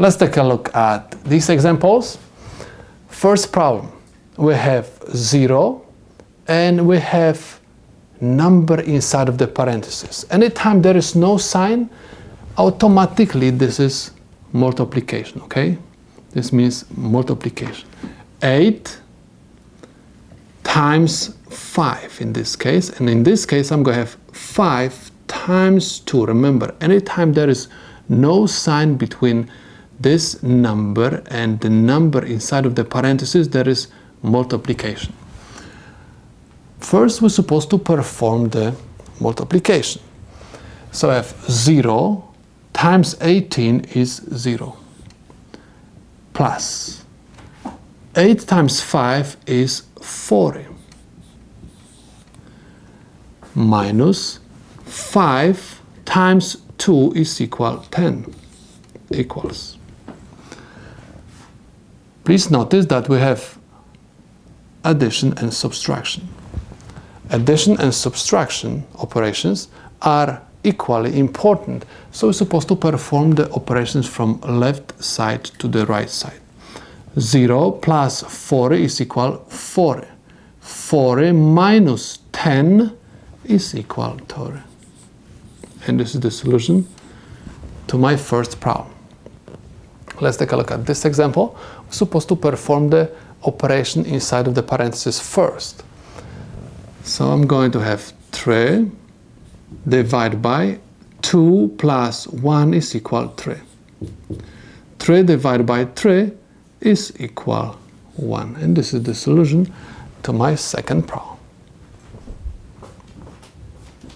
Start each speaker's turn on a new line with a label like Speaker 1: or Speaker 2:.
Speaker 1: Let's take a look at these examples. First problem, we have 0 and we have number inside of the parentheses. Anytime there is no sign, automatically this is multiplication, okay? This means multiplication. 8 times 5 in this case, and in this case I'm going to have 5 times 2. Remember, anytime there is no sign between this number and the number inside of the parentheses, there is multiplication. First, we're supposed to perform the multiplication. So I have 0 times 18 is 0, plus 8 times 5 is 40, minus 5 times 2 is equal 10, equals. Please notice that we have addition and subtraction. Addition and subtraction operations are equally important, so we're supposed to perform the operations from left side to the right side. 0 plus 40 is equal 40. 40 minus 10 is equal 30. And this is the solution to my first problem. Let's take a look at this example. We're supposed to perform the operation inside of the parentheses first. So I'm going to have 3 divided by 2 plus 1 is equal 3. 3 divided by 3 is equal 1. And this is the solution to my second problem.